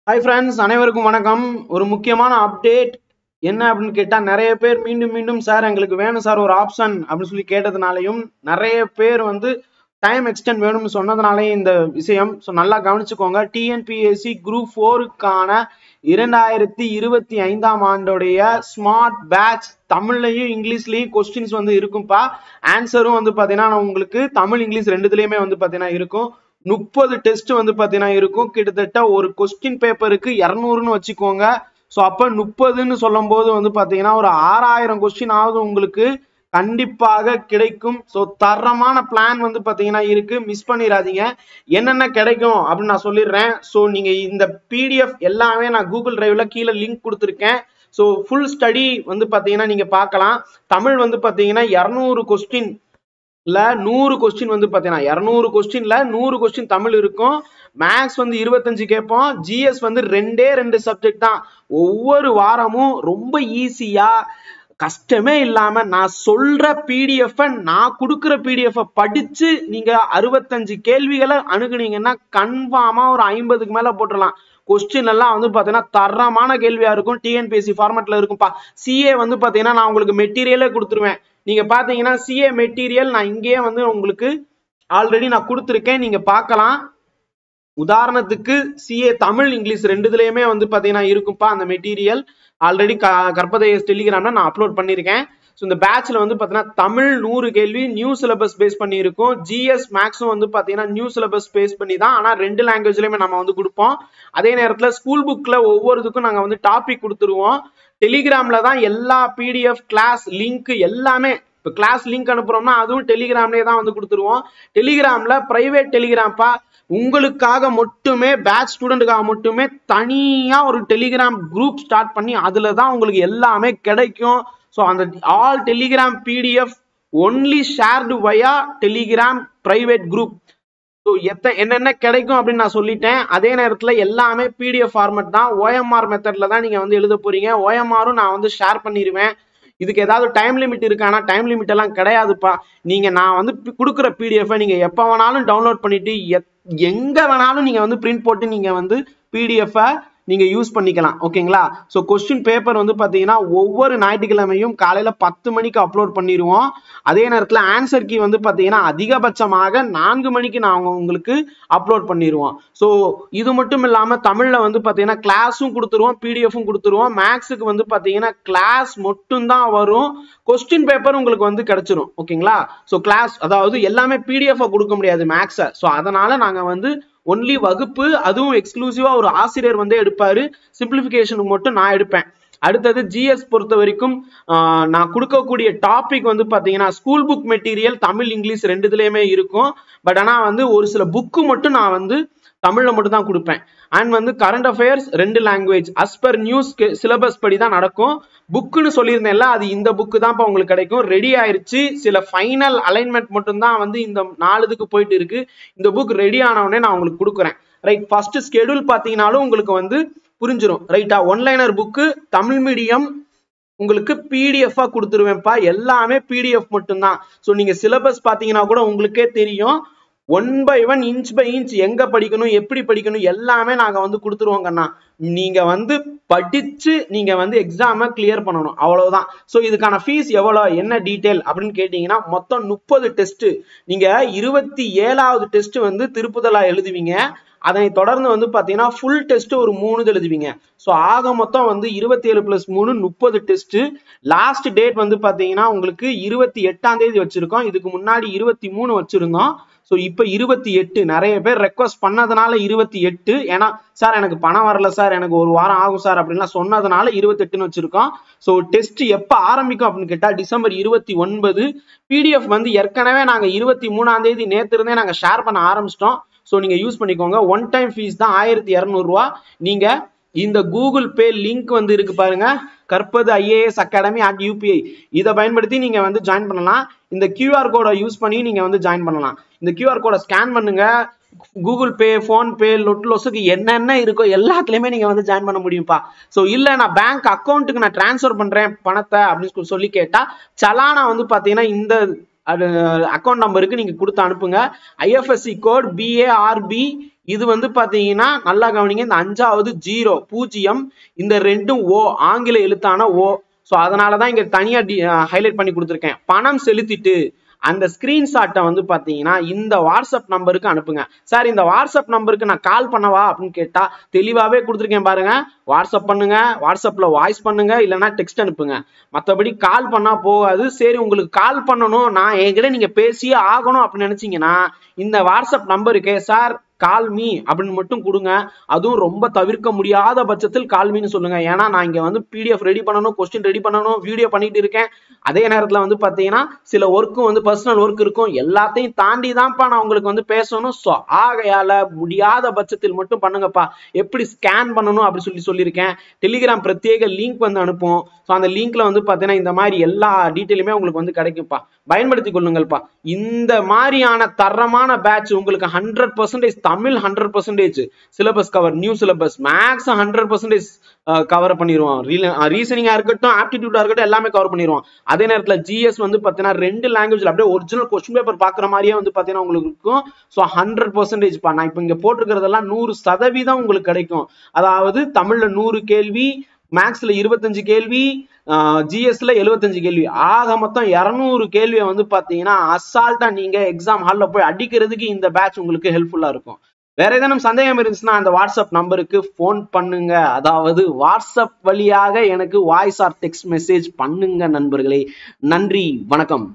Hi friends, அனைவருக்கும் வணக்கம். ஒரு முக்கியமான அப்டேட் என்ன அப்படின்னு கேட்டால், நிறைய பேர் மீண்டும் மீண்டும் சார் எங்களுக்கு வேணும் சார் ஒரு ஆப்ஷன் அப்படின்னு சொல்லி கேட்டதுனாலையும், நிறைய பேர் டைம் எக்ஸ்டெண்ட் வேணும்னு சொன்னதுனாலையும் இந்த விஷயம். ஸோ நல்லா கவனிச்சுக்கோங்க. டிஎன்பிஎஸ்சி குரூப் 4க்கான 2025ஆம் ஆண்டுடைய ஸ்மார்ட் பேட்ச் தமிழ்லையும் இங்கிலீஷ்லையும் கொஸ்டின்ஸ் இருக்கும்பா. ஆன்சரும் பார்த்தீங்கன்னா உங்களுக்கு தமிழ் இங்கிலீஷ் ரெண்டுத்துலையுமே பார்த்தீங்கன்னா இருக்கும். 30 டெஸ்ட் பாத்தீங்கன்னா இருக்கும். கிட்டத்தட்ட ஒரு கொஸ்டின் பேப்பருக்கு 200ன்னு வச்சுக்கோங்க. ஸோ அப்ப 30ன்னு சொல்லும் போது பாத்தீங்கன்னா ஒரு 6000 கொஸ்டின் ஆகுது உங்களுக்கு கண்டிப்பாக கிடைக்கும். ஸோ தரமான பிளான் பாத்தீங்கன்னா இருக்கு, மிஸ் பண்ணிடாதீங்க. என்னென்ன கிடைக்கும் அப்படின்னு நான் சொல்லிடுறேன். ஸோ நீங்க இந்த பிடிஎஃப் எல்லாமே நான் கூகுள் டிரைவ்ல கீழே லிங்க் கொடுத்துருக்கேன். ஸோ ஃபுல் ஸ்டடி பாத்தீங்கன்னா நீங்க பார்க்கலாம். தமிழ் பாத்தீங்கன்னா 200 கொஸ்டின் 100 கொஸ்டின் பாத்தீங்கன்னா 200 கொஸ்டின்ல 100 கொஸ்டின் தமிழ் இருக்கும். மேக்ஸ் 25 கேட்போம். ஜிஎஸ் ரெண்டு சப்ஜெக்ட் தான். ஒவ்வொரு வாரமும் ரொம்ப ஈஸியா கஷ்டமே இல்லாம நான் சொல்ற பிடிஎஃப், நான் கொடுக்குற பிடிஎஃப் படிச்சு நீங்க 65 கேள்விகளை அணுகுனீங்கன்னா கன்ஃபார்மா ஒரு 50க்கு மேல போட்டுடலாம். கொஸ்டின் எல்லாம் பாத்தீங்கன்னா தரமான கேள்வியா இருக்கும். டிஎன்பிஎஸ்சி ஃபார்மேட்ல இருக்கும்பா. சிஏ பாத்தீங்கன்னா நான் உங்களுக்கு மெட்டீரியலே கொடுத்துருவேன். நீங்க பாத்தீங்கன்னா சிஏ மெட்டீரியல் நான் இங்கேயே உங்களுக்கு ஆல்ரெடி நான் கொடுத்துருக்கேன், நீங்க பார்க்கலாம். உதாரணத்துக்கு சிஏ தமிழ் இங்கிலீஷ் ரெண்டுதுலயுமே பாத்தீங்கன்னா இருக்கும்பா அந்த மெட்டீரியல். ஆல்ரெடி கற்பதைஸ் டெலிகிராம்ல நான் அப்லோட் பண்ணிருக்கேன். ஸோ இந்த பேட்ச்ல பாத்தீங்கன்னா தமிழ் 100 கேள்வி நியூ சிலபஸ் பேஸ் பண்ணி இருக்கும். ஜிஎஸ் மேக்ஸும் பாத்தீங்கன்னா நியூ சிலபஸ் பேஸ் பண்ணி தான். ஆனா 2 லாங்குவேஜ்லயுமே நம்ம கொடுப்போம். அதே நேரத்துல ஸ்கூல் புக்ல ஒவ்வொருத்துக்கும் நாங்க டாபிக் கொடுத்துருவோம். டெலிகிராம்ல தான் எல்லா பிடிஎஃப் கிளாஸ் லிங்க் எல்லாமே. இப்போ கிளாஸ் லிங்க் அனுப்புறோம்னா அதுவும் டெலிகிராம்லேயே தான் கொடுத்துருவோம். டெலிகிராம்ல பிரைவேட் டெலிகிராம்பா, உங்களுக்காக மட்டுமே பேட்ச் ஸ்டூடெண்ட்டுக்காக மட்டுமே தனியா ஒரு டெலிகிராம் குரூப் ஸ்டார்ட் பண்ணி அதுல தான் உங்களுக்கு எல்லாமே கிடைக்கும். ஸோ அந்த all Telegram PDF only shared via Telegram private group. So என்னென்ன கிடைக்கும் அப்படின்னு நான் சொல்லிட்டேன். அதே நேரத்தில் எல்லாமே பிடிஎஃப் ஃபார்மேட் தான். ஓஎம்ஆர் மெத்தட்ல தான் நீங்க எழுத போறீங்க. ஓஎம்ஆரும் நான் ஷேர் பண்ணிடுவேன். இதுக்கு ஏதாவது டைம் லிமிட் இருக்கானா? டைம் லிமிட் எல்லாம் கிடையாதுப்பா. நீங்க நான் கொடுக்குற பிடிஎஃப் நீங்க எப்ப வேணாலும் டவுன்லோட் பண்ணிட்டு எங்க வேணாலும் நீங்க பிரிண்ட் போட்டு நீங்க பிடிஎஃப் நீங்க யூஸ் பண்ணிக்கலாம். ஓகேங்களா? ஸோ கொஸ்டின் பேப்பர் பாத்தீங்கன்னா ஒவ்வொரு ஞாயிற்றுக்கிழமையும் காலையில 10 மணிக்கு அப்லோட் பண்ணிடுவோம். அதே நேரத்தில் ஆன்சர் கீ பாத்தீங்கன்னா அதிகபட்சமாக 4 மணிக்கு நான் உங்களுக்கு அப்லோட் பண்ணிடுவோம். ஸோ இது மட்டும் இல்லாம தமிழ்ல பாத்தீங்கன்னா கிளாஸும் கொடுத்துருவோம், பிடிஎஃப்பும் கொடுத்துருவோம். மேக்ஸுக்கு பாத்தீங்கன்னா கிளாஸ் மட்டும் தான் வரும். கொஸ்டின் பேப்பர் உங்களுக்கு கிடைச்சிரும். ஓகேங்களா? ஸோ கிளாஸ் அதாவது எல்லாமே பிடிஎஃப் கொடுக்க முடியாது மேக்ஸை. ஸோ அதனால நாங்க ஒன்லி வகுப்பு, அதுவும் எக்ஸ்க்ளூசிவா ஒரு ஆசிரியர் எடுப்பாரு. சிம்பிளிபிகேஷனுக்கு மட்டும் நான் எடுப்பேன். அடுத்தது ஜிஎஸ் பொறுத்த வரைக்கும் நான் கொடுக்கக்கூடிய டாபிக் பாத்தீங்கன்னா school book material Tamil English ரெண்டுலயுமே இருக்கும். பட் ஆனா ஒரு சில புக்கு மட்டும் நான் தமிழ்ல மட்டும் தான் கொடுப்பேன். And current affairs 2 language as per news syllabus படி தான் நடக்கும். புக்குன்னு சொல்லியிருந்தேன்ல, அது இந்த புக்கு தான் உங்களுக்கு கிடைக்கும். ரெடி ஆயிருச்சு. சில ஃபைனல் அலைன்மெண்ட் மட்டும் தான் இந்த 4 இதுக்கு போயிட்டு இருக்கு. இந்த புக் ரெடி ஆனவுடனே நான் உங்களுக்கு கொடுக்குறேன். ரைட், ஃபர்ஸ்ட் ஸ்கெடியூல் பாத்தீங்கன்னாலும் உங்களுக்கு புரிஞ்சிடும். ரைட்டா? ஒன்லைனர் புக்கு தமிழ் மீடியம் உங்களுக்கு பிடிஎஃப் கொடுத்துருவேன்ப்பா. எல்லாமே பிடிஎஃப் மட்டும்தான். ஸோ நீங்க சிலபஸ் பாத்தீங்கன்னா கூட உங்களுக்கே தெரியும். 1 by 1 இன்ச் பை இன்ச் எங்க படிக்கணும், எப்படி படிக்கணும் எல்லாமே நாங்க கொடுத்துருவோங்கண்ணா. நீங்க படிச்சு நீங்க எக்ஸாம கிளியர் பண்ணணும், அவ்வளவுதான். ஸோ இதுக்கான ஃபீஸ் எவ்வளவு, என்ன டீடைல் அப்படின்னு கேட்டீங்கன்னா, மொத்தம் 30 டெஸ்ட். நீங்க 27வது டெஸ்ட் திருப்புதலா எழுதுவீங்க. அதனை தொடர்ந்து பாத்தீங்கன்னா ஃபுல் டெஸ்ட் ஒரு 3 எழுதுவீங்க. ஸோ ஆக மொத்தம் 27 + 3 30 டெஸ்ட். லாஸ்ட் டேட் பாத்தீங்கன்னா உங்களுக்கு 28ஆம் தேதி வச்சிருக்கோம். இதுக்கு முன்னாடி 23 வச்சிருந்தோம். ஸோ இப்போ 28. நிறைய பேர் ரெக்வஸ்ட் பண்ணதுனால 28. ஏன்னா சார் எனக்கு பணம் வரல சார், எனக்கு ஒரு வாரம் ஆகும் சார் அப்படின்லாம் சொன்னதுனால 28ன்னு வச்சிருக்கோம். ஸோ டெஸ்ட் எப்போ ஆரம்பிக்கும் அப்படின்னு கேட்டா டிசம்பர் 29. பிடிஎஃப் ஏற்கனவே நாங்கள் 23ஆம் தேதி நேற்று இருந்தே நாங்கள் ஷேர் பண்ண ஆரம்பிச்சிட்டோம். ஸோ நீங்க யூஸ் பண்ணிக்கோங்க. ஒன் டைம் ஃபீஸ் தான் 1200 ரூபா. நீங்க இந்த கூகுள் பே லிங்க் இருக்கு பாருங்க, கற்பது ஐஏஎஸ் அகாடமி @UPI. இதை பயன்படுத்தி நீங்க ஜாயின் பண்ணலாம். இந்த கியூஆர் கோடை யூஸ் பண்ணி நீங்க ஜாயின் பண்ணலாம். இந்த கியூஆர் கோடை ஸ்கேன் பண்ணுங்க. கூகுள் பே, போன் பே, லொட்டுலொசுக்கு என்னென்ன இருக்கோ எல்லாத்துலயுமே நீங்க ஜாயின் பண்ண முடியும்ப்பா. ஸோ இல்ல நான் பேங்க் அக்கௌண்ட்டுக்கு நான் டிரான்ஸ்ஃபர் பண்றேன் பணத்தை அப்படின்னு சொல்லி கேட்டா, சலானா பாத்தீங்கன்னா இந்த அக்கௌண்ட் நம்பருக்கு நீங்க கொடுத்து அனுப்புங்க. IFSC கோட் BARB இது வந்து பாத்தீங்கன்னா நல்லா கவனிங்க, இந்த 5வது 0 பூஜ்ஜியம், இந்த 2ம் ஓ, ஆங்கில எழுத்தான ஓ. சோ அதனாலதான் இங்க தனியா ஹைலைட் பண்ணி கொடுத்திருக்கேன். பணம் செலுத்திட்டு அந்த ஸ்கிரீன்ஷாட்டை வந்து பாத்தீங்கன்னா இந்த வாட்ஸ்அப் நம்பருக்கு அனுப்புங்க. சார் இந்த வாட்ஸ்அப் நம்பருக்கு நான் கால் பண்ணவா அப்படின்னு கேட்டா தெளிவாவே கொடுத்துருக்கேன் பாருங்க. வாட்ஸ்அப் பண்ணுங்க, வாட்ஸ்அப்ல வாய்ஸ் பண்ணுங்க, இல்லைன்னா டெக்ஸ்ட் அனுப்புங்க. மற்றபடி கால் பண்ணா போகாது. சரி உங்களுக்கு கால் பண்ணணும், நான் என்கிட்ட நீங்க பேசியே ஆகணும் அப்படின்னு நினைச்சீங்கன்னா இந்த வாட்ஸ்அப் நம்பருக்கு சார் கால் மீ அப்படின்னு மட்டும் கொடுங்க. அதுவும் ரொம்ப தவிர்க்க முடியாத பட்சத்தில் கால் மீன்னு சொல்லுங்க. ஏன்னா நான் இங்க வந்து பிடிஎஃப் ரெடி பண்ணணும், கொஸ்டின் ரெடி பண்ணணும், வீடியோ பண்ணிட்டு இருக்கேன். அதே நேரத்துல வந்து பாத்தீங்கன்னா சில ஒர்க்கும் வந்து பர்சனல் ஒர்க் இருக்கும். எல்லாத்தையும் தாண்டி தான்ப்பா நான் உங்களுக்கு வந்து பேசணும். ஸோ ஆகையால முடியாத பட்சத்தில் மட்டும் பண்ணுங்கப்பா. எப்படி ஸ்கேன் பண்ணணும் அப்படி சொல்லியிருக்கேன். டெலிகிராம் பிரத்யேக லிங்க் வந்து அனுப்பும். ஸோ அந்த லிங்க்ல வந்து பாத்தீங்கன்னா இந்த மாதிரி எல்லா டீட்டெயிலுமே உங்களுக்கு வந்து கிடைக்கும்ப்பா. பயன்படுத்திக் கொள்ளுங்கள்ப்பா. இந்த மாதிரியான தரமான பேட்ச் உங்களுக்கு 100% தமிழ் 100% syllabus cover, new syllabus, max 100% cover பண்ணிடுவோம். ரீசனிங்கா இருக்கட்டும், ஆப்டிடியூடா இருக்கட்டும், எல்லாமே கவர் பண்ணிடுவோம். அதே நேரத்துல ஜிஎஸ் வந்து பாத்தீங்கன்னா 2 லாங்குவேஜ்ல அப்படியே ஒரிஜினல் கொஸ்டின் பேப்பர் பாக்குற மாதிரியே வந்து பாத்தீங்கன்னா உங்களுக்கு இருக்கும். ஸோ 100% பா. நான் இப்ப இங்க போட்டிருக்கிறதெல்லாம் 100% உங்களுக்கு கிடைக்கும். அதாவது தமிழ்ல 100 கேள்வி, மேக்ஸ்ல 25 கேள்வி, ஜிஎஸ்ல 75 கேள்வி, ஆக மொத்தம் 200 கேள்வியை வந்து பாத்தீங்கன்னா அசால்ட்டா நீங்க எக்ஸாம் ஹால்ல போய் அடிக்கிறதுக்கு இந்த பேட்ச் உங்களுக்கு ஹெல்ப்ஃபுல்லா இருக்கும். வேற ஏதேனும் சந்தேகம் இருந்துச்சுன்னா அந்த வாட்ஸ்அப் நம்பருக்கு போன் பண்ணுங்க. அதாவது வாட்ஸ்அப் வழியாக எனக்கு வாய்ஸ் ஆர் டெக்ஸ்ட் மெசேஜ் பண்ணுங்க நண்பர்களே. நன்றி, வணக்கம்.